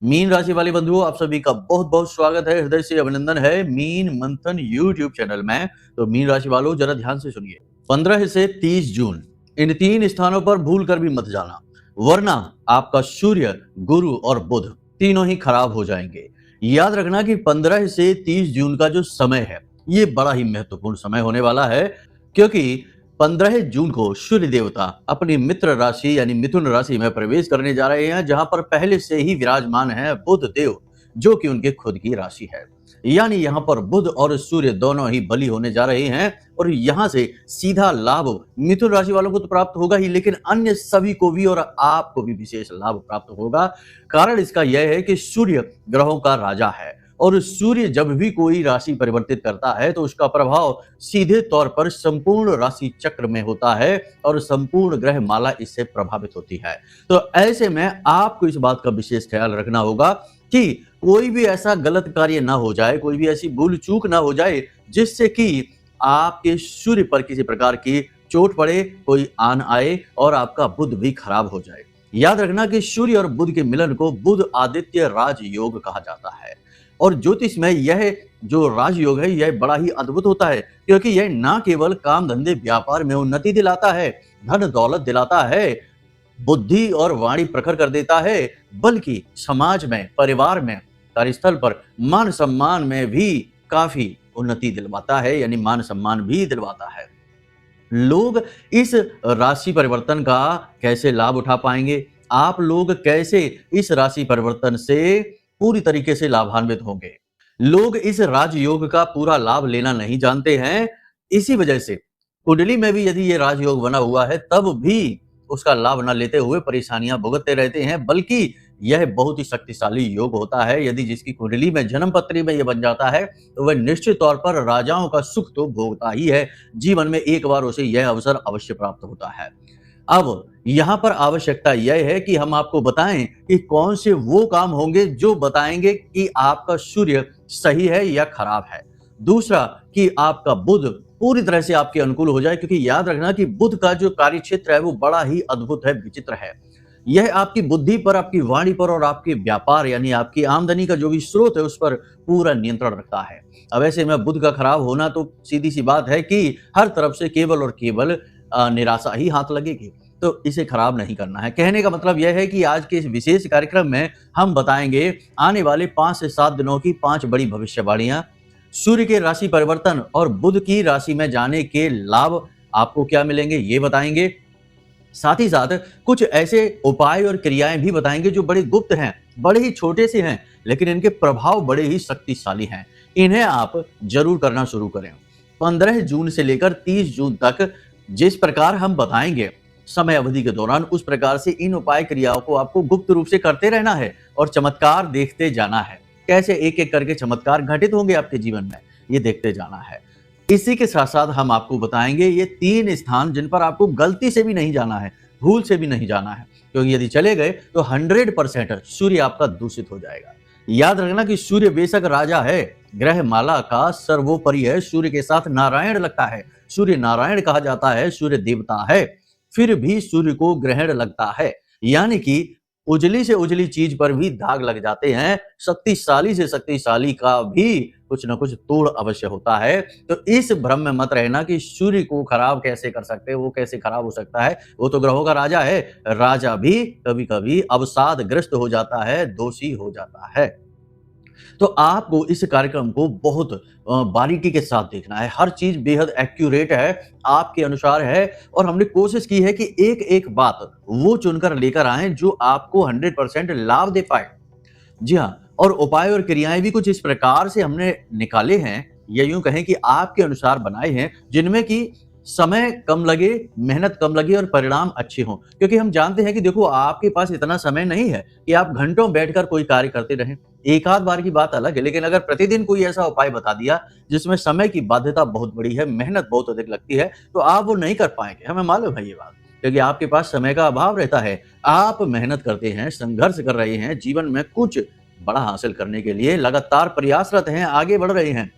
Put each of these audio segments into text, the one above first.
Mean राशि वाले बंधुओं, आप सभी का बहुत बहुत स्वागत है, हृदय से अभिनंदन है मीन मंथन यूट्यूब चैनल में। तो मीन राशि वालों, जरा ध्यान से सुनिए। 15 से 30 जून इन 3 स्थानों पर भूल कर भी मत जाना, वरना आपका सूर्य, गुरु और बुध तीनों ही खराब हो जाएंगे। याद रखना कि 15 से 30 जून का जो समय है, ये बड़ा ही महत्वपूर्ण समय होने वाला है, क्योंकि 15 जून को सूर्य देवता अपनी मित्र राशि यानी मिथुन राशि में प्रवेश करने जा रहे हैं, जहां पर पहले से ही विराजमान है बुध देव, जो कि उनके खुद की राशि है। यानी यहां पर बुध और सूर्य दोनों ही बली होने जा रहे हैं, और यहां से सीधा लाभ मिथुन राशि वालों को तो प्राप्त होगा ही, लेकिन अन्य सभी को भी और आपको भी विशेष लाभ प्राप्त होगा। कारण इसका यह है कि सूर्य ग्रहों का राजा है, और सूर्य जब भी कोई राशि परिवर्तित करता है तो उसका प्रभाव सीधे तौर पर संपूर्ण राशि चक्र में होता है, और संपूर्ण ग्रह माला इससे प्रभावित होती है। तो ऐसे में आपको इस बात का विशेष ख्याल रखना होगा कि कोई भी ऐसा गलत कार्य ना हो जाए, कोई भी ऐसी भूल चूक ना हो जाए जिससे कि आपके सूर्य पर किसी प्रकार की चोट पड़े, कोई आन आए और आपका बुध भी खराब हो जाए। याद रखना कि सूर्य और बुध के मिलन को बुध आदित्य राजयोग कहा जाता है, और ज्योतिष में यह जो राजयोग है यह बड़ा ही अद्भुत होता है, क्योंकि यह ना केवल काम धंधे व्यापार में उन्नति दिलाता है, धन दौलत दिलाता है, बुद्धि और वाणी प्रखर कर देता है, बल्कि समाज में, परिवार में, कार्यस्थल पर मान सम्मान में भी काफी उन्नति दिलवाता है, यानी मान सम्मान भी दिलवाता है। लोग इस राशि परिवर्तन का कैसे लाभ उठा पाएंगे? आप लोग कैसे इस राशि परिवर्तन से पूरी तरीके से लाभान्वित होंगे? लोग इस राजयोग का पूरा लाभ लेना नहीं जानते हैं। इसी वजह से कुंडली में भी यदि ये राजयोग बना हुआ है, तब भी उसका लाभ न लेते हुए परेशानियां भुगतते रहते हैं, बल्कि यह बहुत ही शक्तिशाली योग होता है। यदि जिसकी कुंडली में, जन्म पत्री में यह बन जाता है, तो वह निश्चित तौर पर राजाओं का सुख तो भोगता ही है। जीवन में एक बार उसे यह अवसर अवश्य प्राप्त होता है। अब यहाँ पर आवश्यकता यह है कि हम आपको बताएं कि कौन से वो काम होंगे जो बताएंगे कि आपका सूर्य सही है या खराब है। दूसरा, कि आपका बुध पूरी तरह से आपके अनुकूल हो जाए, क्योंकि याद रखना कि बुध का जो कार्य क्षेत्र है वो बड़ा ही अद्भुत है, विचित्र है। यह आपकी बुद्धि पर, आपकी वाणी पर और आपके व्यापार यानी आपकी आमदनी का जो भी स्रोत है उस पर पूरा नियंत्रण रखता है। अब ऐसे में बुध का खराब होना तो सीधी सी बात है कि हर तरफ से केवल और केवल निराशा ही हाथ लगेगी। तो इसे खराब नहीं करना है। कहने का मतलब यह है कि आज के इस विशेष कार्यक्रम में हम बताएंगे आने वाले 5 से 7 दिनों की 5 बड़ी भविष्यवाणियां, सूर्य के राशि परिवर्तन और बुध की राशि में जाने के लाभ आपको क्या मिलेंगे ये बताएंगे। साथ ही साथ कुछ ऐसे उपाय और क्रियाएं भी बताएंगे जो बड़े गुप्त हैं, बड़े ही छोटे से हैं, लेकिन इनके प्रभाव बड़े ही शक्तिशाली हैं। इन्हें आप जरूर करना शुरू करें। 15 जून से लेकर 30 जून तक जिस प्रकार हम बताएंगे समय अवधि के दौरान, उस प्रकार से इन उपाय क्रियाओं को आपको गुप्त रूप से करते रहना है और चमत्कार देखते जाना है। कैसे एक एक करके चमत्कार घटित होंगे आपके जीवन में, ये देखते जाना है। इसी के साथ साथ हम आपको बताएंगे ये 3 स्थान जिन पर आपको गलती से भी नहीं जाना है, भूल से भी नहीं जाना है, क्योंकि यदि चले गए तो 100% सूर्य आपका दूषित हो जाएगा। याद रखना कि सूर्य बेशक राजा है, ग्रह माला का सर्वोपरि है, सूर्य के साथ नारायण लगता है, सूर्य नारायण कहा जाता है, सूर्य देवता है, फिर भी सूर्य को ग्रहण लगता है, यानी कि उजली से उजली चीज पर भी दाग लग जाते हैं। शक्तिशाली से शक्तिशाली का भी कुछ ना कुछ तोड़ अवश्य होता है। तो इस भ्रम में मत रहना कि सूर्य को खराब कैसे कर सकते हैं, वो कैसे खराब हो सकता है, वो तो ग्रहों का राजा है। राजा भी कभी कभी अवसादग्रस्त हो जाता है, दोषी हो जाता है। तो आपको इस कार्यक्रम को बहुत बारीकी के साथ देखना है। हर चीज बेहद एक्यूरेट है, आपके अनुसार है, और हमने कोशिश की है कि एक एक बात वो चुनकर लेकर आए जो आपको 100% लाभ दे पाए। जी हाँ, और उपाय और क्रियाएं भी कुछ इस प्रकार से हमने निकाले हैं, या यूं कहें कि आपके अनुसार बनाए हैं, जिनमें कि समय कम लगे, मेहनत कम लगे और परिणाम अच्छे हों। क्योंकि हम जानते हैं कि देखो, आपके पास इतना समय नहीं है कि आप घंटों बैठकर कोई कार्य करते रहें। एक आध बार की बात अलग है, लेकिन अगर प्रतिदिन कोई ऐसा उपाय बता दिया जिसमें समय की बाध्यता बहुत बड़ी है, मेहनत बहुत अधिक लगती है, तो आप वो नहीं कर पाएंगे। हमें मालूम है ये बात, क्योंकि आपके पास समय का अभाव रहता है। आप मेहनत करते हैं, संघर्ष कर रहे हैं, जीवन में कुछ बड़ा हासिल करने के लिए लगातार प्रयासरत हैं, आगे बढ़ रहे हैं।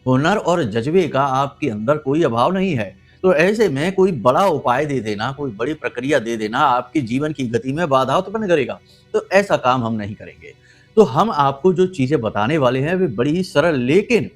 हुनर और जज्बे का आपके अंदर कोई अभाव नहीं है। तो ऐसे में कोई बड़ा उपाय दे देना, कोई बड़ी प्रक्रिया दे देना आपके जीवन की गति में बाधा उत्पन्न करेगा। तो ऐसा काम हम नहीं करेंगे। तो हम आपको जो चीजें बताने वाले हैं वे बड़ी ही सरल लेकिन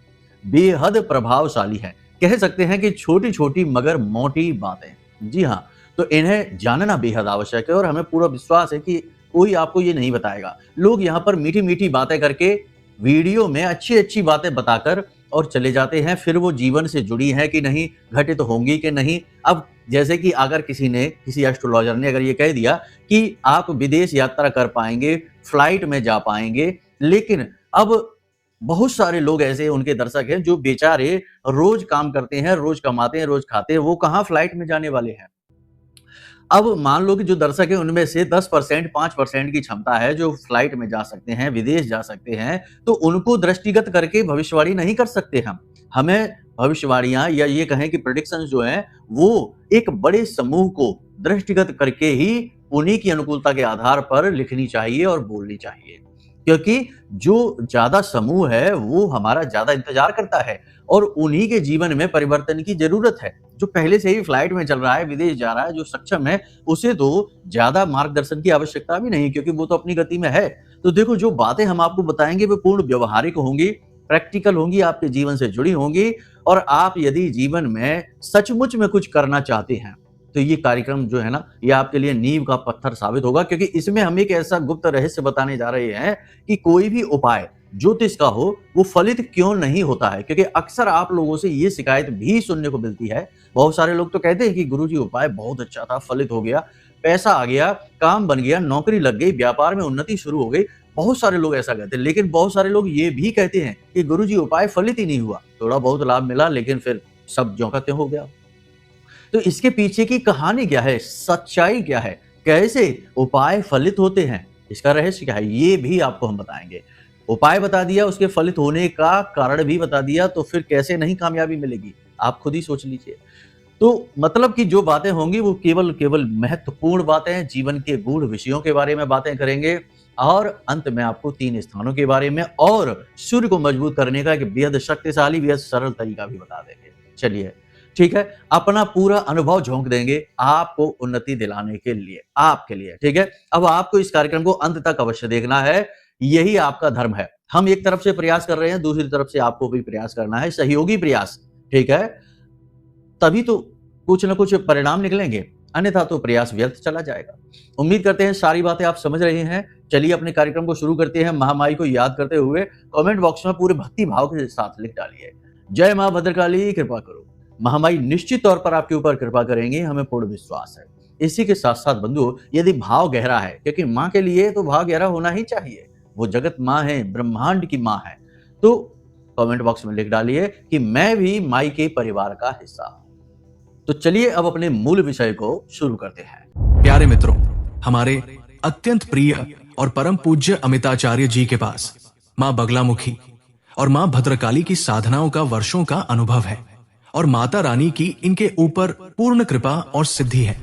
बेहद प्रभावशाली है। कह सकते हैं कि छोटी-छोटी मगर मोटी बातें। जी हाँ, तो इन्हें जानना बेहद आवश्यक है और हमें पूरा विश्वास है कि कोई आपको ये नहीं बताएगा। लोग यहाँ पर मीठी-मीठी बातें करके वीडियो में अच्छी-अच्छी बातें बताकर और चले जाते हैं, फिर वो जीवन से जुड़ी हैं कि नहीं, घटित होंगी कि नहीं। अब जैसे कि अगर किसी एस्ट्रोलॉजर ने अगर ये कह दिया कि आप विदेश यात्रा कर पाएँगे, फ्लाइट में जा पाएँगे, लेकिन अब बहुत सारे लोग ऐसे उनके दर्शक हैं जो बेचारे रोज काम करते हैं, रोज कमाते हैं, रोज खाते हैं, वो कहाँ फ्लाइट में जाने वाले हैं। अब मान लो कि जो दर्शक हैं उनमें से 10% 5% की क्षमता है जो फ्लाइट में जा सकते हैं, विदेश जा सकते हैं, तो उनको दृष्टिगत करके भविष्यवाणी नहीं कर सकते हम। हमें भविष्यवाणियाँ या ये कहें कि प्रेडिक्शंस जो हैं वो एक बड़े समूह को दृष्टिगत करके ही उन्हीं की अनुकूलता के आधार पर लिखनी चाहिए और बोलनी चाहिए। क्योंकि जो ज़्यादा समूह है वो हमारा ज़्यादा इंतज़ार करता है और उन्हीं के जीवन में परिवर्तन की ज़रूरत है। जो पहले से ही फ्लाइट में चल रहा है, विदेश जा रहा है, जो सक्षम है, उसे तो ज़्यादा मार्गदर्शन की आवश्यकता भी नहीं क्योंकि वो तो अपनी गति में है। तो देखो जो बातें हम आपको बताएँगे वो पूर्ण व्यावहारिक होंगी, प्रैक्टिकल होंगी, आपके जीवन से जुड़ी होंगी और आप यदि जीवन में सचमुच में कुछ करना चाहते हैं, तो ये कार्यक्रम जो है ना, ये आपके लिए नींव का पत्थर साबित होगा क्योंकि इसमें हम एक ऐसा गुप्त रहस्य बताने जा रहे हैं कि कोई भी उपाय ज्योतिष का हो वो फलित क्यों नहीं होता है। क्योंकि अक्सर आप लोगों से ये शिकायत भी सुनने को मिलती है। बहुत सारे लोग तो कहते हैं कि गुरुजी उपाय बहुत अच्छा था, फलित हो गया, पैसा आ गया, काम बन गया, नौकरी लग गई, व्यापार में उन्नति शुरू हो गई। बहुत सारे लोग ऐसा कहते हैं, लेकिन बहुत सारे लोग ये भी कहते हैं कि गुरुजी उपाय फलित ही नहीं हुआ, थोड़ा बहुत लाभ मिला लेकिन फिर सब ज्यों का त्यों हो गया। तो इसके पीछे की कहानी क्या है, सच्चाई क्या है, कैसे उपाय फलित होते हैं, इसका रहस्य क्या है, ये भी आपको हम बताएंगे। उपाय बता दिया, उसके फलित होने का कारण भी बता दिया, तो फिर कैसे नहीं कामयाबी मिलेगी, आप खुद ही सोच लीजिए। तो मतलब कि जो बातें होंगी वो केवल महत्वपूर्ण बातें हैं, जीवन के गूढ़ विषयों के बारे में बातें करेंगे और अंत में आपको 3 स्थानों के बारे में और सूर्य को मजबूत करने का एक बेहद शक्तिशाली, बेहद सरल तरीका भी बता देंगे। चलिए, ठीक है, अपना पूरा अनुभव झोंक देंगे आपको उन्नति दिलाने के लिए, आपके लिए, ठीक है। अब आपको इस कार्यक्रम को अंत तक अवश्य देखना है, यही आपका धर्म है। हम एक तरफ से प्रयास कर रहे हैं, दूसरी तरफ से आपको भी प्रयास करना है, सहयोगी प्रयास, ठीक है। तभी तो कुछ न कुछ परिणाम निकलेंगे, अन्यथा तो प्रयास व्यर्थ चला जाएगा। उम्मीद करते हैं सारी बातें आप समझ रहे हैं। चलिए अपने कार्यक्रम को शुरू करते हैं। महामाई को याद करते हुए कमेंट बॉक्स में पूरे भक्ति भाव के साथ लिख डालिए, जय मां भद्रकाली, कृपा करो। महामाई निश्चित तौर पर आपके ऊपर कृपा करेंगे, हमें पूर्ण विश्वास है। इसी के साथ साथ बंधु, यदि भाव गहरा है, क्योंकि माँ के लिए तो भाव गहरा होना ही चाहिए, वो जगत माँ है, ब्रह्मांड की माँ है, तो कमेंट बॉक्स में लिख डालिए कि मैं भी माई के परिवार का हिस्सा हूं। तो चलिए अब अपने मूल विषय को शुरू करते हैं। प्यारे मित्रों, हमारे अत्यंत प्रिय और परम पूज्य अमिताचार्य जी के पास माँ बगलामुखी और माँ भद्रकाली की साधनाओं का वर्षों का अनुभव है और माता रानी की इनके ऊपर पूर्ण कृपा और सिद्धि है।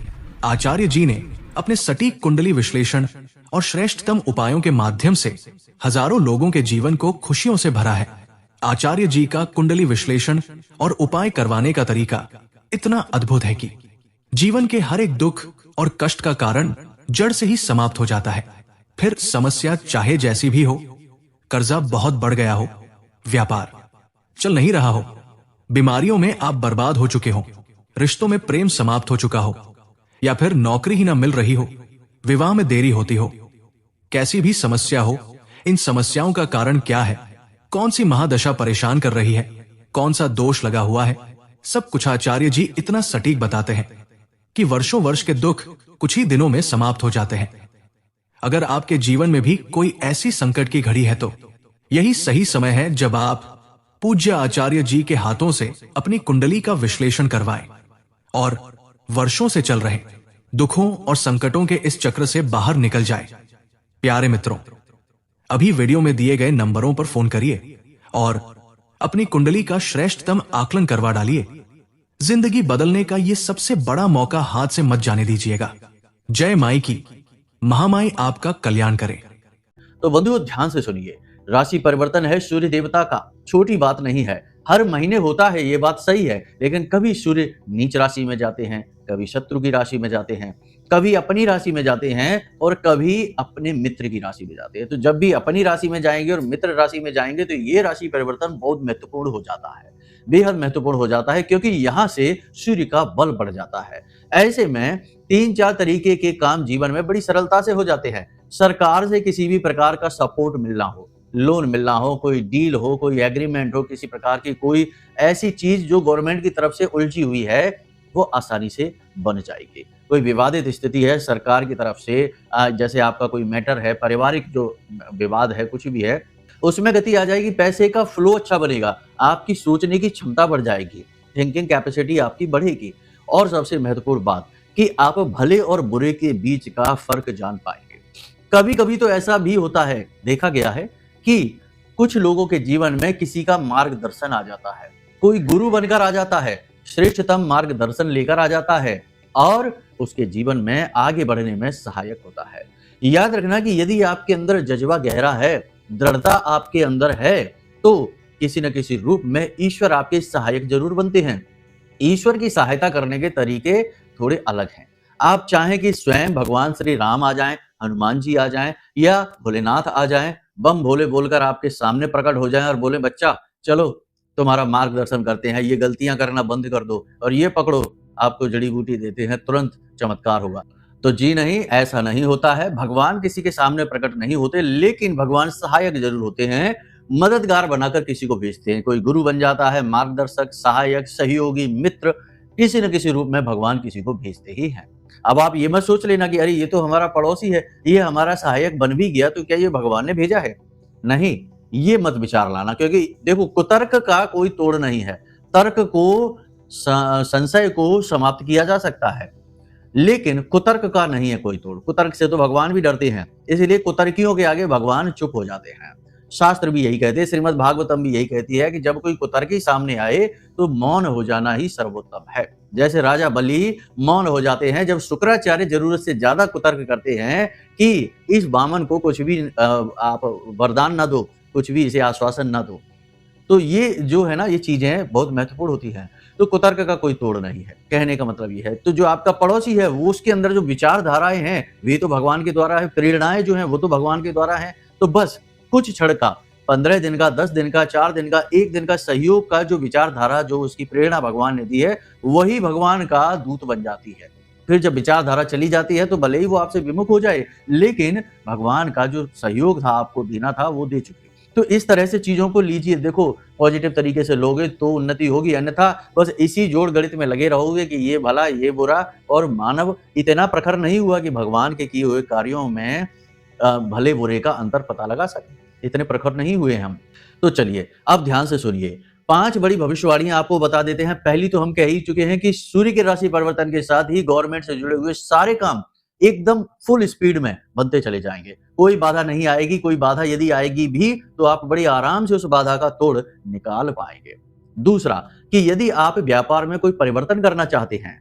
आचार्य जी ने अपने सटीक कुंडली विश्लेषण और श्रेष्ठतम उपायों के माध्यम से हजारों लोगों के जीवन को खुशियों से भरा है। आचार्य जी का कुंडली विश्लेषण और उपाय करवाने का तरीका इतना अद्भुत है कि जीवन के हर एक दुख और कष्ट का कारण जड़ से ही समाप्त हो जाता है। फिर समस्या चाहे जैसी भी हो, कर्जा बहुत बढ़ गया हो, व्यापार चल नहीं रहा हो, बीमारियों में आप बर्बाद हो चुके हो, रिश्तों में प्रेम समाप्त हो चुका हो, या फिर नौकरी ही ना मिल रही हो, विवाह में देरी होती हो, कैसी भी समस्या हो, इन समस्याओं का कारण क्या है, कौन सी महादशा परेशान कर रही है, कौन सा दोष लगा हुआ है, सब कुछ आचार्य जी इतना सटीक बताते हैं कि वर्षों वर्ष के दुख कुछ ही दिनों में समाप्त हो जाते हैं। अगर आपके जीवन में भी कोई ऐसी संकट की घड़ी है तो यही सही समय है जब आप पूज्य आचार्य जी के हाथों से अपनी कुंडली का विश्लेषण करवाएं और वर्षों से चल रहे दुखों और संकटों के इस चक्र से बाहर निकल जाए। प्यारे मित्रों, अभी वीडियो में दिए गए नंबरों पर फोन करिए और अपनी कुंडली का श्रेष्ठतम आकलन करवा डालिए। जिंदगी बदलने का ये सबसे बड़ा मौका हाथ से मत जाने दीजिएगा। जय माई की, महामाई आपका कल्याण करे। तो बंधुओं ध्यान से सुनिए, राशि परिवर्तन है सूर्य देवता का, छोटी बात नहीं है। हर महीने होता है, ये बात सही है, लेकिन कभी सूर्य नीच राशि में जाते हैं, कभी शत्रु की राशि में जाते हैं, कभी अपनी राशि में जाते हैं और कभी अपने मित्र की राशि में जाते हैं। तो जब भी अपनी राशि में जाएंगे और मित्र राशि में जाएंगे तो ये राशि परिवर्तन बहुत महत्वपूर्ण हो जाता है, बेहद महत्वपूर्ण हो जाता है, क्योंकि यहाँ से सूर्य का बल बढ़ जाता है। ऐसे में 3-4 तरीके के काम जीवन में बड़ी सरलता से हो जाते हैं। सरकार से किसी भी प्रकार का सपोर्ट मिलना हो, लोन मिलना हो, कोई डील हो, कोई एग्रीमेंट हो, किसी प्रकार की कोई ऐसी चीज जो गवर्नमेंट की तरफ से उलझी हुई है, वो आसानी से बन जाएगी। कोई विवादित स्थिति है सरकार की तरफ से, जैसे आपका कोई मैटर है, पारिवारिक जो विवाद है, कुछ भी है, उसमें गति आ जाएगी, पैसे का फ्लो अच्छा बनेगा, आपकी सोचने की क्षमता बढ़ जाएगी, थिंकिंग कैपेसिटी आपकी बढ़ेगी। और सबसे महत्वपूर्ण बात कि आप भले और बुरे के बीच का फर्क जान पाएंगे। कभी कभी तो ऐसा भी होता है, देखा गया है कि कुछ लोगों के जीवन में किसी का मार्गदर्शन आ जाता है, कोई गुरु बनकर आ जाता है, श्रेष्ठतम मार्गदर्शन लेकर आ जाता है और उसके जीवन में आगे बढ़ने में सहायक होता है। याद रखना कि यदि आपके अंदर जज्बा गहरा है, दृढ़ता आपके अंदर है, तो किसी न किसी रूप में ईश्वर आपके सहायक जरूर बनते हैं। ईश्वर की सहायता करने के तरीके थोड़े अलग हैं। आप चाहें कि स्वयं भगवान श्री राम आ जाएं, हनुमान जी आ जाएं या भोलेनाथ आ जाएं, बम भोले बोलकर आपके सामने प्रकट हो जाएं और बोले बच्चा चलो तुम्हारा मार्गदर्शन करते हैं, ये गलतियां करना बंद कर दो और ये पकड़ो, आपको जड़ी बूटी देते हैं, तुरंत चमत्कार होगा। तो जी नहीं, ऐसा नहीं होता है। भगवान किसी के सामने प्रकट नहीं होते, लेकिन भगवान सहायक जरूर होते हैं, मददगार बनाकर किसी को भेजते हैं। कोई गुरु बन जाता है, मार्गदर्शक, सहायक, सहयोगी, मित्र, किसी न किसी रूप में भगवान किसी को भेजते ही हैं। अब आप ये मत सोच लेना कि अरे ये तो हमारा पड़ोसी है, ये हमारा सहायक बन भी गया तो क्या ये भगवान ने भेजा है? नहीं, ये मत विचार लाना, क्योंकि देखो कुतर्क का कोई तोड़ नहीं है। तर्क को, संशय को समाप्त किया जा सकता है, लेकिन कुतर्क का नहीं है कोई तोड़। कुतर्क से तो भगवान भी डरते हैं, इसलिए कुतर्कियों के आगे भगवान चुप हो जाते हैं। शास्त्र भी यही कहते हैं, श्रीमद् भागवतम भी यही कहती है कि जब कोई कुतर्की सामने आए तो मौन हो जाना ही सर्वोत्तम है। जैसे राजा बलि मौन हो जाते हैं जब शुक्राचार्य जरूरत से ज्यादा कुतर्क करते हैं कि इस बामन को कुछ भी आप वरदान ना दो, कुछ भी इसे आश्वासन ना दो। तो ये जो है ना, ये चीजें बहुत महत्वपूर्ण होती हैं। तो कुतर्क का कोई तोड़ नहीं है, कहने का मतलब ये है। तो जो आपका पड़ोसी है वो, उसके अंदर जो विचारधाराएं हैं वे तो भगवान के द्वारा है, प्रेरणाएं जो हैं वो तो भगवान के द्वारा है। तो बस कुछ क्षण का, 15 दिन का, 10 दिन का, 4 दिन का, 1 दिन का सहयोग का जो विचारधारा, जो उसकी प्रेरणा भगवान ने दी है, वही भगवान का दूत बन जाती है। फिर जब विचारधारा चली जाती है तो भले ही वो आपसे विमुख हो जाए, लेकिन भगवान का जो सहयोग था, आपको देना था, वो दे चुके। तो इस तरह से चीजों को लीजिए। देखो, पॉजिटिव तरीके से लोगे तो उन्नति होगी, अन्यथा बस इसी जोड़ गणित में लगे रहोगे कि ये भला ये बुरा, और मानव इतना प्रखर नहीं हुआ कि भगवान के किए हुए कार्यों में भले बुरे का अंतर पता लगा सके। इतने प्रखर नहीं हुए हम। तो चलिए अब ध्यान से सुनिए, 5 बड़ी भविष्यवाणियां आपको बता देते हैं। पहली तो हम कह ही चुके हैं कि सूर्य के राशि परिवर्तन के साथ ही गवर्नमेंट से जुड़े हुए सारे काम एकदम फुल स्पीड में बनते चले जाएंगे, कोई बाधा नहीं आएगी। कोई बाधा यदि आएगी भी तो आप बड़ी आराम से उस बाधा का तोड़ निकाल पाएंगे। दूसरा कि यदि आप व्यापार में कोई परिवर्तन करना चाहते हैं,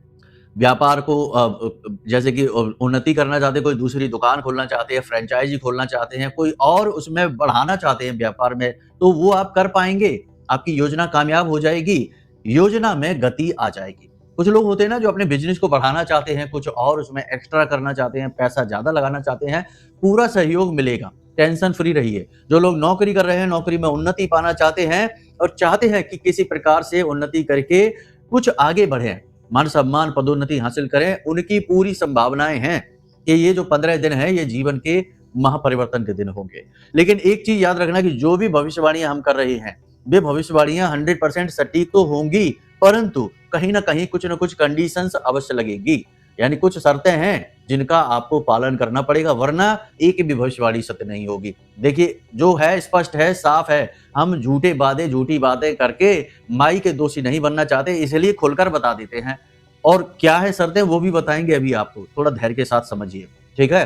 व्यापार को जैसे कि उन्नति करना चाहते हैं, कोई दूसरी दुकान खोलना चाहते हैं, फ्रेंचाइजी खोलना चाहते हैं, कोई और उसमें बढ़ाना चाहते हैं व्यापार में, तो वो आप कर पाएंगे। आपकी योजना कामयाब हो जाएगी, योजना में गति आ जाएगी। कुछ लोग होते हैं ना जो अपने बिजनेस को बढ़ाना चाहते हैं, कुछ और उसमें एक्स्ट्रा करना चाहते हैं, पैसा ज्यादा लगाना चाहते हैं, पूरा सहयोग मिलेगा, टेंशन फ्री रहिए। जो लोग नौकरी कर रहे हैं, नौकरी में उन्नति पाना चाहते हैं और चाहते हैं कि किसी प्रकार से उन्नति करके कुछ आगे बढ़े, मान सम्मान, पदोन्नति हासिल करें, उनकी पूरी संभावनाएं हैं कि ये जो 15 दिन है ये जीवन के महापरिवर्तन के दिन होंगे। लेकिन एक चीज याद रखना कि जो भी भविष्यवाणियां हम कर रहे हैं, वे भविष्यवाणियां 100% सटीक तो होंगी, परंतु कहीं ना कहीं कुछ न कुछ कंडीशंस अवश्य लगेगी, यानी कुछ शर्तें हैं जिनका आपको पालन करना पड़ेगा, वरना एक भी भविष्यवाणी सत्य नहीं होगी। देखिए, जो है स्पष्ट है, साफ है। हम झूठी बातें करके माई के दोषी नहीं बनना चाहते, इसलिए खुलकर बता देते हैं। और क्या है शर्तें वो भी बताएंगे अभी आपको, थोड़ा धैर्य के साथ समझिए, ठीक है।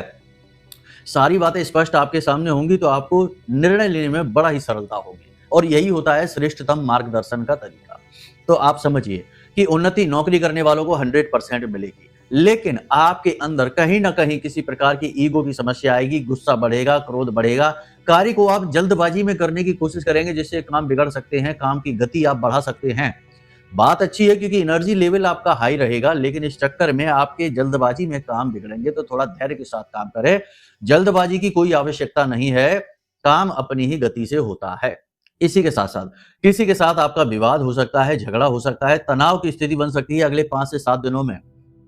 सारी बातें स्पष्ट आपके सामने होंगी तो आपको निर्णय लेने में बड़ा ही सरलता होगी, और यही होता है श्रेष्ठतम मार्गदर्शन का तरीका। तो आप समझिए कि उन्नति नौकरी करने वालों को 100% मिलेगी, लेकिन आपके अंदर कहीं ना कहीं किसी प्रकार की ईगो की समस्या आएगी, गुस्सा बढ़ेगा, क्रोध बढ़ेगा, कार्य को आप जल्दबाजी में करने की कोशिश करेंगे जिससे काम बिगड़ सकते हैं, काम की गति आप बढ़ा सकते हैं। बात अच्छी है क्योंकि एनर्जी लेवल आपका हाई रहेगा, लेकिन इस चक्कर में आपके जल्दबाजी में काम बिगड़ेंगे, तो थोड़ा धैर्य के साथ काम करें। जल्दबाजी की कोई आवश्यकता नहीं है, काम अपनी ही गति से होता है। इसी के साथ-साथ किसी के साथ आपका विवाद हो सकता है, झगड़ा हो सकता है, तनाव की स्थिति बन सकती है अगले 5 से 7 दिनों में।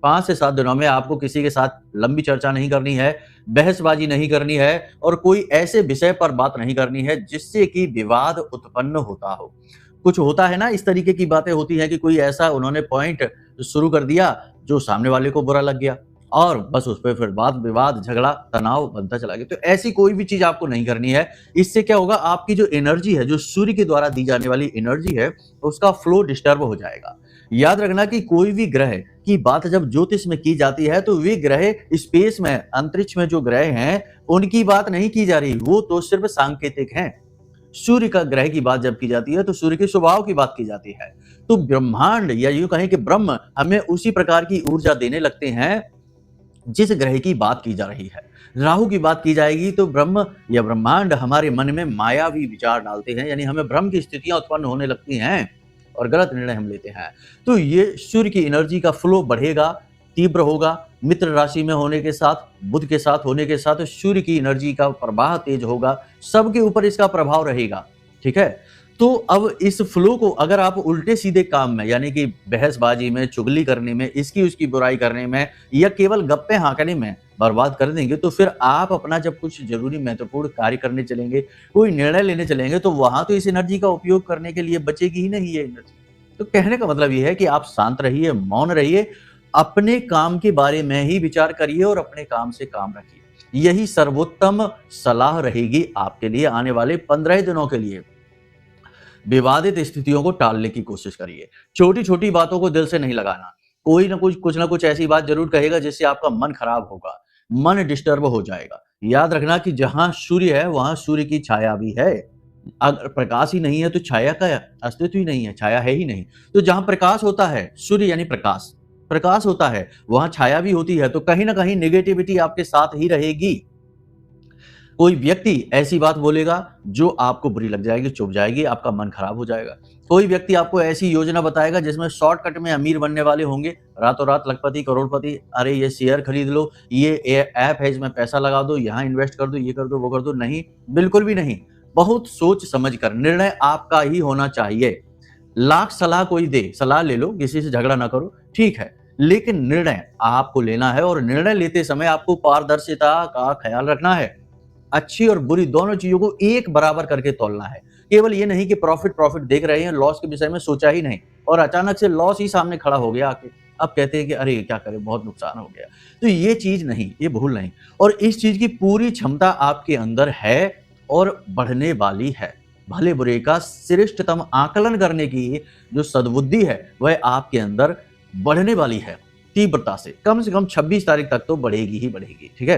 5 से 7 दिनों में आपको किसी के साथ लंबी चर्चा नहीं करनी है, बहसबाजी नहीं करनी है और कोई ऐसे विषय पर बात नहीं करनी है जिससे कि विवाद उत्पन्न होता हो। कुछ होता है ना, इस तरीके की बातें होती हैं कि कोई ऐसा उन्होंने पॉइंट शुरू कर दिया जो सामने वाले को बुरा लग गया और बस उस पे फिर वाद विवाद, झगड़ा, तनाव बनता चला गया। तो ऐसी कोई भी चीज़ आपको नहीं करनी है। इससे क्या होगा, आपकी जो एनर्जी है, जो सूर्य के द्वारा दी जाने वाली एनर्जी है, उसका फ्लो डिस्टर्ब हो जाएगा। याद रखना कि कोई भी ग्रह की बात जब ज्योतिष में की जाती है तो वे ग्रह स्पेस में, अंतरिक्ष में जो ग्रह हैं, उनकी बात नहीं की जा रही, वो तो सिर्फ सांकेतिक हैं। सूर्य का ग्रह की बात जब की जाती है तो सूर्य के स्वभाव की बात की जाती है। तो ब्रह्मांड या यूं कहें कि ब्रह्म हमें उसी प्रकार की ऊर्जा देने लगते हैं जिस ग्रह की बात की जा रही है। राहु की बात की जाएगी तो ब्रह्म या ब्रह्मांड हमारे मन में मायावी विचार डालते हैं, यानी हमें भ्रम की स्थितियां उत्पन्न होने लगती हैं और गलत निर्णय हम लेते हैं। तो ये सूर्य की एनर्जी का फ्लो बढ़ेगा, तीव्र होगा। मित्र राशि में होने के साथ, बुध के साथ होने के साथ सूर्य की एनर्जी का प्रवाह तेज होगा, सबके ऊपर इसका प्रभाव रहेगा। ठीक है, तो अब इस फ्लो को अगर आप उल्टे सीधे काम में, यानी कि बहसबाजी में, चुगली करने में, इसकी उसकी बुराई करने में या केवल गप्पे हाँकने में बर्बाद कर देंगे, तो फिर आप अपना जब कुछ जरूरी महत्वपूर्ण कार्य करने चलेंगे, कोई निर्णय लेने चलेंगे, तो वहां तो इस एनर्जी का उपयोग करने के लिए बचेगी ही नहीं ये एनर्जी। तो कहने का मतलब ये है कि आप शांत रहिए, मौन रहिए, अपने काम के बारे में ही विचार करिए और अपने काम से काम रखिए। यही सर्वोत्तम सलाह रहेगी आपके लिए आने वाले 15 दिनों के लिए। विवादित स्थितियों को टालने की कोशिश करिए। छोटी-छोटी बातों को दिल से नहीं लगाना। कोई ना कुछ ना कुछ ऐसी बात ज़रूर कहेगा जिससे आपका मन खराब होगा, मन डिस्टर्ब हो जाएगा। याद रखना कि जहाँ सूर्य है, वहाँ सूर्य की छाया भी है। अगर प्रकाश ही नहीं है तो छाया का अस्तित्व ही नहीं है, छाया है ही नहीं। तो जहाँ प्रकाश होता है, सूर्य यानी प्रकाश, प्रकाश होता है, वहाँ छाया भी होती है। तो कहीं न कहीं नेगेटिविटी आपके साथ ही रहेगी। कोई व्यक्ति ऐसी बात बोलेगा जो आपको बुरी लग जाएगी, चुभ जाएगी, आपका मन खराब हो जाएगा। कोई व्यक्ति आपको ऐसी योजना बताएगा जिसमें शॉर्टकट में अमीर बनने वाले होंगे, रातों रात लखपति, करोड़पति, अरे ये शेयर खरीद लो, ये ऐप है इसमें पैसा लगा दो, यहाँ इन्वेस्ट कर दो, ये कर दो, वो कर दो। नहीं, बिल्कुल भी नहीं। बहुत सोच समझ कर निर्णय आपका ही होना चाहिए। लाख सलाह कोई दे, सलाह ले लो, किसी से झगड़ा ना करो, ठीक है, लेकिन निर्णय आपको लेना है और निर्णय लेते समय आपको पारदर्शिता का ख्याल रखना है। अच्छी और बुरी दोनों चीजों को एक बराबर करके तौलना है। केवल ये नहीं कि प्रॉफिट देख रहे हैं, लॉस के विषय में सोचा ही नहीं और अचानक से लॉस ही सामने खड़ा हो गया आके। अब कहते हैं कि अरे क्या करें, बहुत नुकसान हो गया। तो ये चीज नहीं, ये भूल नहीं। और इस चीज की पूरी क्षमता आपके अंदर है और बढ़ने वाली है। भले बुरे का श्रेष्ठतम आकलन करने की जो सद्बुद्धि है वह आपके अंदर बढ़ने वाली है तीव्रता से कम 26 तारीख तक तो बढ़ेगी ही बढ़ेगी। ठीक है,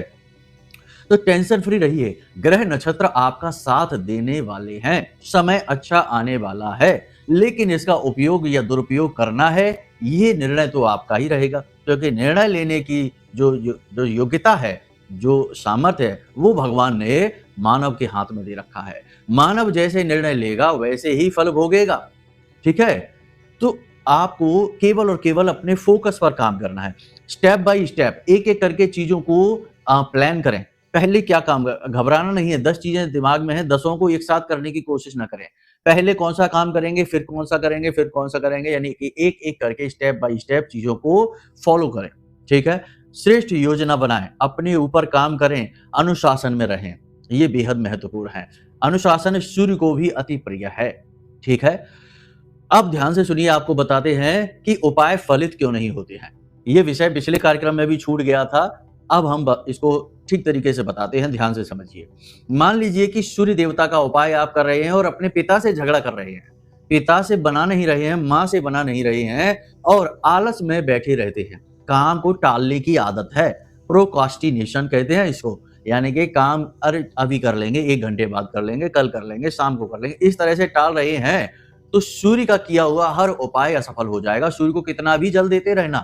तो टेंशन फ्री रहिए। ग्रह नक्षत्र आपका साथ देने वाले हैं, समय अच्छा आने वाला है, लेकिन इसका उपयोग या दुरुपयोग करना है ये निर्णय तो आपका ही रहेगा, क्योंकि निर्णय लेने की जो योग्यता है, जो सामर्थ्य है, वो भगवान ने मानव के हाथ में दे रखा है। मानव जैसे निर्णय लेगा वैसे ही फल भोगेगा। ठीक है, तो आपको केवल और केवल अपने फोकस पर काम करना है। स्टेप बाय स्टेप एक एक करके चीजों को प्लान करें। पहले क्या काम, घबराना नहीं है। 10 चीजें दिमाग में हैं, 10 को एक साथ करने की कोशिश ना करें। पहले कौन सा काम करेंगे, फिर कौन सा करेंगे, फिर कौन सा करेंगे, यानी कि एक एक करके स्टेप बाय स्टेप चीजों को फॉलो करें। ठीक है, श्रेष्ठ योजना बनाएं, अपने ऊपर काम करें, अनुशासन में रहें, ये बेहद महत्वपूर्ण है। अनुशासन सूर्य को भी अति प्रिय है। ठीक है, अब ध्यान से सुनिए, आपको बताते हैं कि उपाय फलित क्यों नहीं होते हैं। ये विषय पिछले कार्यक्रम में भी छूट गया था, अब हम इसको ठीक तरीके से बताते हैं, ध्यान से समझिए। मान लीजिए कि सूर्य देवता का उपाय आप कर रहे हैं और अपने पिता से झगड़ा कर रहे हैं, पिता से बना नहीं रहे हैं, माँ से बना नहीं रहे हैं और आलस में बैठे रहते हैं। काम को टालने की आदत है, प्रोक्रास्टिनेशन कहते हैं इसको, यानी कि काम अरे अभी कर लेंगे, 1 घंटे बाद कर लेंगे, कल कर लेंगे, शाम को कर लेंगे, इस तरह से टाल रहे हैं तो सूर्य का किया हुआ हर उपाय असफल हो जाएगा। सूर्य को कितना भी जल देते रहना,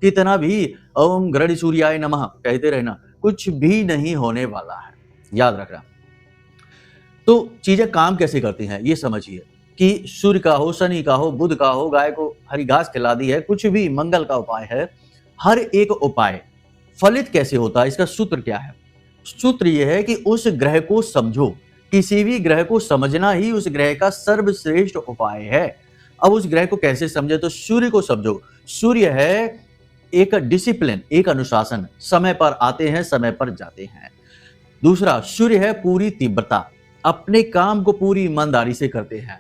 कितना भी ओम गृह सूर्याय नमः कहते रहना, कुछ भी नहीं होने वाला है, याद रखना। तो चीजें काम कैसे करती हैं ये समझिए। कि सूर्य का हो, शनि का हो, बुध का हो, गाय को हरी घास खिला दी है, कुछ भी मंगल का उपाय है, हर एक उपाय फलित कैसे होता है, इसका सूत्र क्या है? सूत्र यह है कि उस ग्रह को समझो। किसी भी ग्रह को समझना ही उस ग्रह का सर्वश्रेष्ठ उपाय है। अब उस ग्रह को कैसे समझे? तो सूर्य को समझो। सूर्य है एक डिसिप्लिन, एक अनुशासन, समय पर आते हैं, समय पर जाते हैं। दूसरा, सूर्य है पूरी तीव्रता, अपने काम को पूरी ईमानदारी से करते हैं।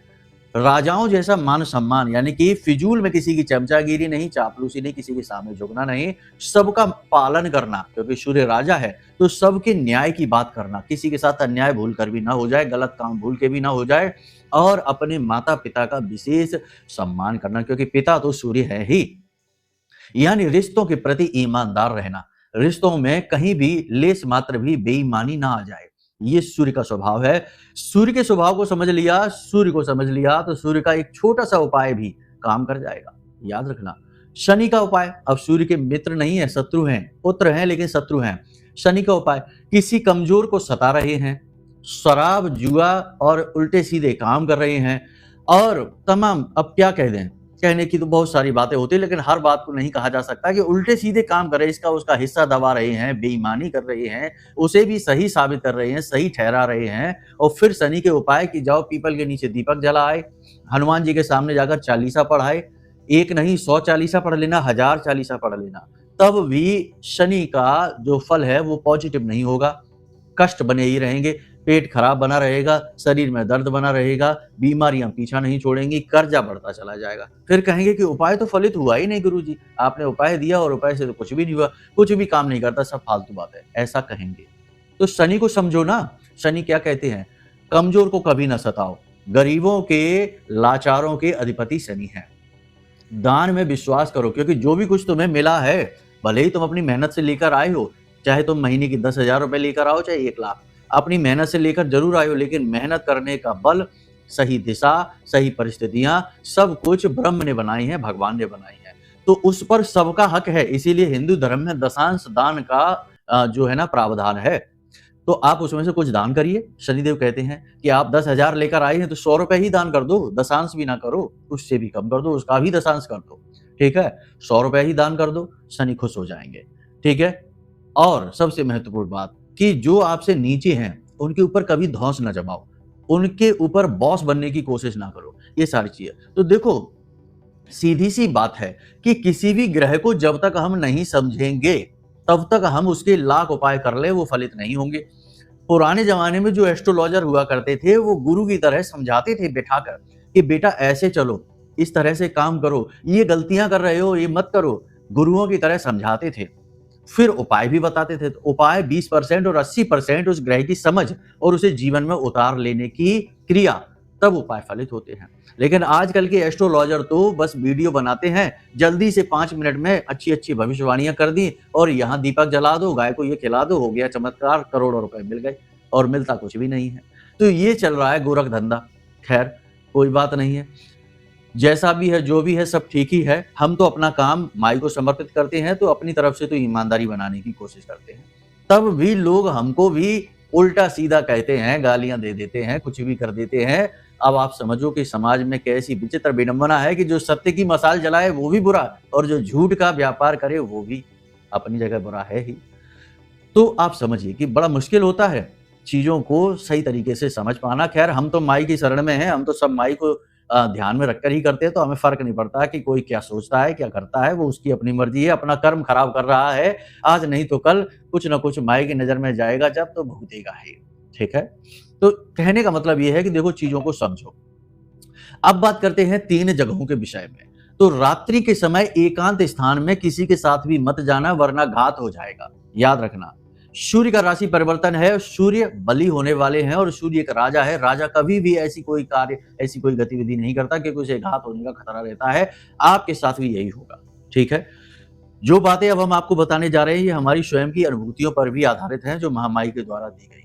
राजाओं जैसा मान सम्मान, यानी कि फिजूल में किसी की चमचागिरी नहीं, चापलूसी नहीं, किसी के सामने झुकना नहीं, सबका पालन करना, क्योंकि सूर्य राजा है तो सबके न्याय की बात करना, किसी के साथ अन्याय भूल कर भी ना हो जाए, गलत काम भूल के भी ना हो जाए, और अपने माता पिता का विशेष सम्मान करना, क्योंकि पिता तो सूर्य है ही। यानी रिश्तों के प्रति ईमानदार रहना, रिश्तों में कहीं भी लेस मात्र भी बेईमानी ना आ जाए, ये सूर्य का स्वभाव है। सूर्य के स्वभाव को समझ लिया, सूर्य को समझ लिया, तो सूर्य का एक छोटा सा उपाय भी काम कर जाएगा। याद रखना, शनि का उपाय, अब सूर्य के मित्र नहीं है, शत्रु हैं, पुत्र हैं लेकिन शत्रु हैं। शनि का उपाय, किसी कमजोर को सता रहे हैं, शराब, जुआ और उल्टे सीधे काम कर रहे हैं, और तमाम, अब क्या कह दें, कहने की तो बहुत सारी बातें होती है, लेकिन हर बात को नहीं कहा जा सकता कि उल्टे सीधे काम कर रहे हैं, इसका उसका हिस्सा दबा रहे हैं, बेईमानी कर रहे हैं, उसे भी सही साबित कर रहे हैं, सही ठहरा रहे हैं। और फिर शनि के उपाय कि जाओ पीपल के नीचे दीपक जलाए, हनुमान जी के सामने जाकर चालीसा पढ़ाए, एक नहीं 100 चालीसा पढ़ लेना, 1000 चालीसा पढ़ लेना, तब भी शनि का जो फल है वो पॉजिटिव नहीं होगा। कष्ट बने ही रहेंगे, पेट खराब बना रहेगा, शरीर में दर्द बना रहेगा, बीमारियां पीछा नहीं छोड़ेंगी, कर्जा बढ़ता चला जाएगा। फिर कहेंगे कि उपाय तो फलित हुआ ही नहीं गुरुजी, आपने उपाय दिया और उपाय से तो कुछ भी नहीं हुआ, कुछ भी काम नहीं करता, सब फालतू बात है, ऐसा कहेंगे। तो शनि को समझो ना, शनि क्या कहते हैं? कमजोर को कभी ना सताओ, गरीबों के, लाचारों के अधिपति शनि है। दान में विश्वास करो, क्योंकि जो भी कुछ तुम्हें मिला है, भले ही तुम अपनी मेहनत से लेकर आए हो, चाहे तुम महीने की 10,000 रुपए लेकर आओ, चाहे 1 लाख, अपनी मेहनत से लेकर जरूर आए हो, लेकिन मेहनत करने का बल, सही दिशा, सही परिस्थितियां, सब कुछ ब्रह्म ने बनाई है, भगवान ने बनाई है, तो उस पर सबका हक है। इसीलिए हिंदू धर्म में दशांश दान का जो है ना प्रावधान है, तो आप उसमें से कुछ दान करिए। शनिदेव कहते हैं कि आप 10,000 लेकर आए हैं तो 100 रुपए ही दान कर दो, दशांश भी ना करो, उससे भी कम कर दो, उसका भी दशांश कर दो, ठीक है? 100 रुपए ही दान कर दो, शनि खुश हो जाएंगे, ठीक है? और सबसे महत्वपूर्ण बात कि जो आपसे नीचे हैं उनके ऊपर कभी धौंस ना जमाओ, उनके ऊपर बॉस बनने की कोशिश ना करो, ये सारी चीजें। तो देखो, सीधी सी बात है कि किसी भी ग्रह को जब तक हम नहीं समझेंगे तब तक हम उसके लाख उपाय कर ले वो फलित नहीं होंगे। पुराने जमाने में जो एस्ट्रोलॉजर हुआ करते थे वो गुरु की तरह समझाते थे बैठाकर कि बेटा ऐसे चलो, इस तरह से काम करो, ये गलतियां कर रहे हो, ये मत करो, गुरुओं की तरह समझाते थे। फिर उपाय भी बताते थे, तो उपाय 20% और 80% उस ग्रह की समझ और उसे जीवन में उतार लेने की क्रिया, तब उपाय फलित होते हैं। लेकिन आजकल के एस्ट्रोलॉजर तो बस वीडियो बनाते हैं, जल्दी से 5 मिनट में अच्छी अच्छी भविष्यवाणियां कर दी और यहाँ दीपक जला दो, गाय को ये खिला दो, हो गया चमत्कार, करोड़ों रुपए मिल गए, और मिलता कुछ भी नहीं है। तो ये चल रहा है गोरख धंधा। खैर, कोई बात नहीं है, जैसा भी है, जो भी है, सब ठीक ही है। हम तो अपना काम माई को समर्पित करते हैं, तो अपनी तरफ से तो ईमानदारी बनाने की कोशिश करते हैं। तब भी लोग हमको भी उल्टा सीधा कहते हैं, गालियां दे देते हैं, कुछ भी कर देते हैं। अब आप समझो कि समाज में कैसी विचित्र विडंबना है कि जो सत्य की मशाल जलाए वो भी बुरा, और जो झूठ का व्यापार करे वो भी अपनी जगह बुरा है ही। तो आप समझिए कि बड़ा मुश्किल होता है चीजों को सही तरीके से समझ पाना। खैर, हम तो माई की शरण में हैं, हम तो सब माई को ध्यान में रखकर ही करते हैं, तो हमें फर्क नहीं पड़ता कि कोई क्या सोचता है, क्या करता है, वो उसकी अपनी मर्जी है, अपना कर्म खराब कर रहा है, आज नहीं तो कल कुछ ना कुछ माई की नजर में जाएगा जब, तो भुगतेगा ही, ठीक है? तो कहने का मतलब ये है कि देखो, चीजों को समझो। अब बात करते हैं 3 जगहों के विषय में। तो रात्रि के समय एकांत स्थान में किसी के साथ भी मत जाना, वरना घात हो जाएगा। याद रखना, सूर्य का राशि परिवर्तन है, सूर्य बली होने वाले हैं, और सूर्य एक राजा है। राजा कभी भी ऐसी कोई कार्य, ऐसी कोई गतिविधि नहीं करता कि उसे घात होने का खतरा रहता है। आपके साथ भी यही होगा, ठीक है? जो बातें अब हम आपको बताने जा रहे हैं, ये हमारी स्वयं की अनुभूतियों पर भी आधारित हैं, जो महामाई के द्वारा दी गई है।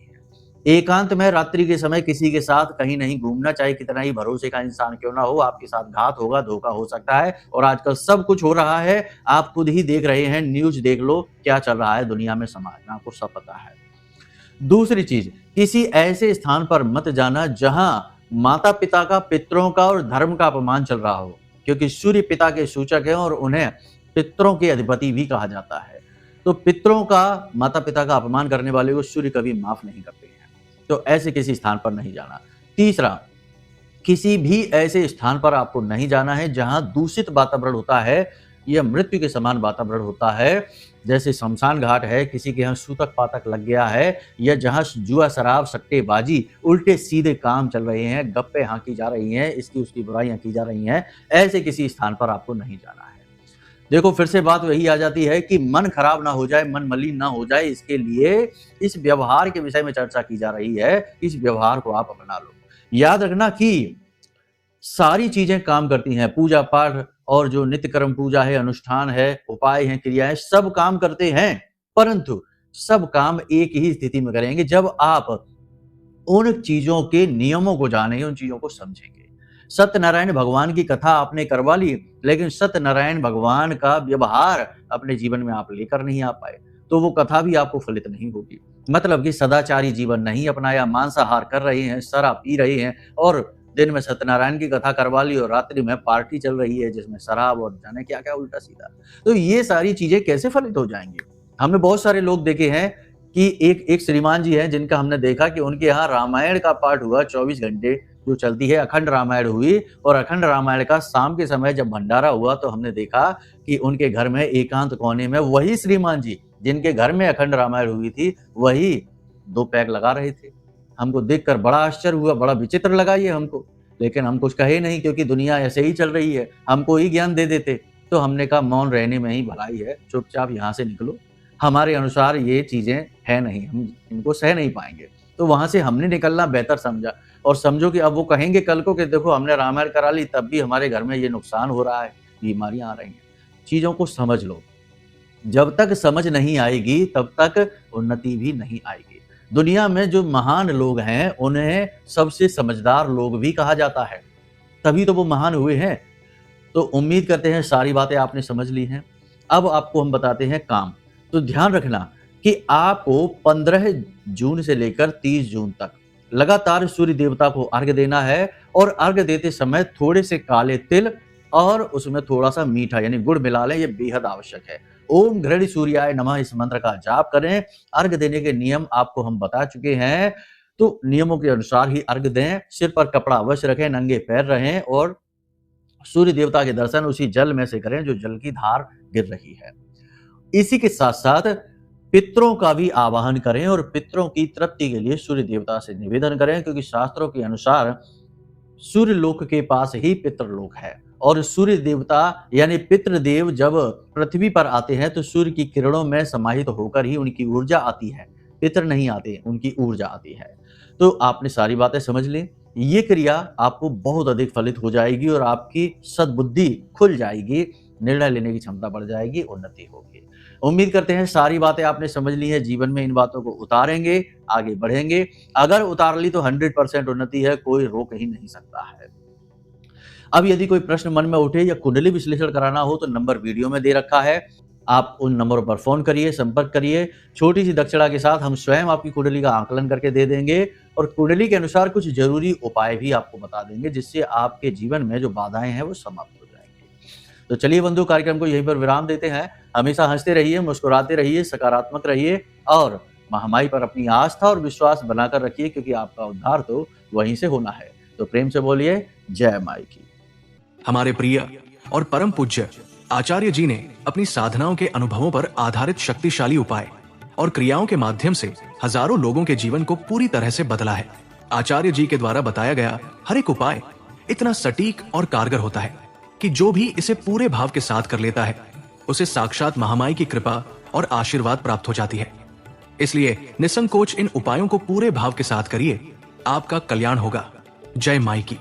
एकांत में रात्रि के समय किसी के साथ कहीं नहीं घूमना, चाहे कितना ही भरोसे का इंसान क्यों ना हो, आपके साथ घात होगा, धोखा हो सकता है। और आजकल सब कुछ हो रहा है, आप खुद ही देख रहे हैं, न्यूज देख लो क्या चल रहा है दुनिया में, समाज में, आपको सब पता है। दूसरी चीज, किसी ऐसे स्थान पर मत जाना जहां माता पिता का, पितरों का और धर्म का अपमान चल रहा हो, क्योंकि सूर्य पिता के सूचक हैं और उन्हें पितरों के अधिपति भी कहा जाता है। तो पितरों का, माता पिता का अपमान करने वाले को सूर्य कभी माफ नहीं करते हैं। तो ऐसे किसी स्थान पर नहीं जाना। तीसरा, किसी भी ऐसे स्थान पर आपको नहीं जाना है जहां दूषित वातावरण होता है या मृत्यु के समान वातावरण होता है, जैसे शमशान घाट है, किसी के यहाँ सूतक पातक लग गया है, या जहां जुआ शराब सट्टेबाजी उल्टे सीधे काम चल रहे हैं, गप्पे हाँकी जा रही हैं, इसकी उसकी बुराइयां की जा रही हैं, ऐसे किसी स्थान पर आपको नहीं जाना है। देखो, फिर से बात वही आ जाती है कि मन खराब ना हो जाए, मन मलिन ना हो जाए, इसके लिए इस व्यवहार के विषय में चर्चा की जा रही है। इस व्यवहार को आप अपना लो। याद रखना कि सारी चीजें काम करती हैं, पूजा पाठ और जो नित्य कर्म पूजा है, अनुष्ठान है, उपाय हैं, क्रियाएं, सब काम करते हैं, परंतु सब काम एक ही स्थिति में करेंगे जब आप उन चीजों के नियमों को जानेंगे, उन चीजों को समझेंगे। सत्यनारायण भगवान की कथा आपने करवा ली, लेकिन सत्यनारायण भगवान का व्यवहार अपने जीवन में आप लेकर नहीं आ पाए, तो वो कथा भी आपको फलित नहीं होगी। मतलब कि सदाचारी जीवन नहीं अपनाया, मांसाहार कर रहे हैं, शराब पी रहे हैं, और दिन में सत्यनारायण की कथा करवा ली और रात्रि में पार्टी चल रही है जिसमें शराब और जाने क्या क्या उल्टा सीधा। तो ये सारी चीजें कैसे फलित हो जाएंगी? हमने बहुत सारे लोग देखे हैं कि एक श्रीमान जी हैं जिनका हमने देखा कि उनके यहाँ रामायण का पाठ हुआ 24 घंटे जो चलती है, अखंड रामायण हुई, और अखंड रामायण का शाम के समय जब भंडारा हुआ तो हमने देखा कि उनके घर में एकांत कोने में वही श्रीमान जी जिनके घर में अखंड रामायण हुई थी, वही 2 पैक लगा रहे थे। हमको देखकर बड़ा आश्चर्य हुआ, बड़ा विचित्र लगा ये हमको, लेकिन हम कुछ कहे नहीं क्योंकि दुनिया ऐसे ही चल रही है, हमको ही ज्ञान दे देते। तो हमने कहा मौन रहने में ही भलाई है, चुपचाप यहाँ से निकलो, हमारे अनुसार ये चीजें है नहीं, हम इनको सह नहीं पाएंगे। तो वहां से हमने निकलना बेहतर समझा। और समझो कि अब वो कहेंगे कल को कि देखो हमने रामायण करा ली, तब भी हमारे घर में ये नुकसान हो रहा है, बीमारियां आ रही हैं। चीजों को समझ लो, जब तक समझ नहीं आएगी तब तक उन्नति भी नहीं आएगी। दुनिया में जो महान लोग हैं उन्हें सबसे समझदार लोग भी कहा जाता है, तभी तो वो महान हुए हैं। तो उम्मीद करते हैं सारी बातें आपने समझ ली हैं। अब आपको हम बताते हैं काम। तो ध्यान रखना कि आपको 15 जून से लेकर 30 जून तक लगातार सूर्य देवता को अर्घ्य देना है, और अर्घ्य देते समय थोड़े से काले तिल और उसमें थोड़ा सा मीठा यानी गुड़ मिला लें, ये बेहद आवश्यक है। ओम घृण सूर्याय नमः इस मंत्र का जाप करें। अर्घ्य देने के नियम आपको हम बता चुके हैं, तो नियमों के अनुसार ही अर्घ्य दें। सिर पर कपड़ा अवश्य रखें, नंगे पैर रहें, और सूर्य देवता के दर्शन उसी जल में से करें जो जल की धार गिर रही है। इसी के साथ साथ पितरों का भी आवाहन करें और पितरों की तृप्ति के लिए सूर्य देवता से निवेदन करें, क्योंकि शास्त्रों के अनुसार सूर्य लोक के पास ही पितृलोक है, और सूर्य देवता यानी पितृदेव जब पृथ्वी पर आते हैं तो सूर्य की किरणों में समाहित होकर ही उनकी ऊर्जा आती है, पितर नहीं आते, उनकी ऊर्जा आती है। तो आपने सारी बातें समझ ली। ये क्रिया आपको बहुत अधिक फलित हो जाएगी और आपकी सद्बुद्धि खुल जाएगी, निर्णय लेने की क्षमता बढ़ जाएगी, उन्नति होगी। उम्मीद करते हैं सारी बातें आपने समझ ली है, जीवन में इन बातों को उतारेंगे, आगे बढ़ेंगे। अगर उतार ली तो 100% उन्नति है, कोई रोक ही नहीं सकता है। अब यदि कोई प्रश्न मन में उठे या कुंडली विश्लेषण कराना हो तो नंबर वीडियो में दे रखा है, आप उन नंबरों पर फोन करिए, संपर्क करिए। छोटी सी दक्षिणा के साथ हम स्वयं आपकी कुंडली का आकलन करके दे देंगे, और कुंडली के अनुसार कुछ जरूरी उपाय भी आपको बता देंगे, जिससे आपके जीवन में जो बाधाएं हैं वो समाप्त हो जाएंगी। तो चलिए बंधु, कार्यक्रम को यहीं पर विराम देते हैं। हमेशा हंसते रहिए, मुस्कुराते रहिए, सकारात्मक रहिए, और महामाई पर अपनी आस्था और विश्वास बनाकर रखिए, क्योंकि आपका उद्धार तो वहीं से होना है। तो प्रेम से बोलिए जय माई की। हमारे प्रिय और परम पूज्य आचार्य जी ने अपनी साधनाओं के अनुभवों पर आधारित शक्तिशाली उपाय और क्रियाओं के माध्यम से हजारों लोगों के जीवन को पूरी तरह से बदला है। आचार्य जी के द्वारा बताया गया हर एक उपाय इतना सटीक और कारगर होता है कि जो भी इसे पूरे भाव के साथ कर लेता है उसे साक्षात महामाई की कृपा और आशीर्वाद प्राप्त हो जाती है। इसलिए निसंकोच इन उपायों को पूरे भाव के साथ करिए, आपका कल्याण होगा। जय माई की।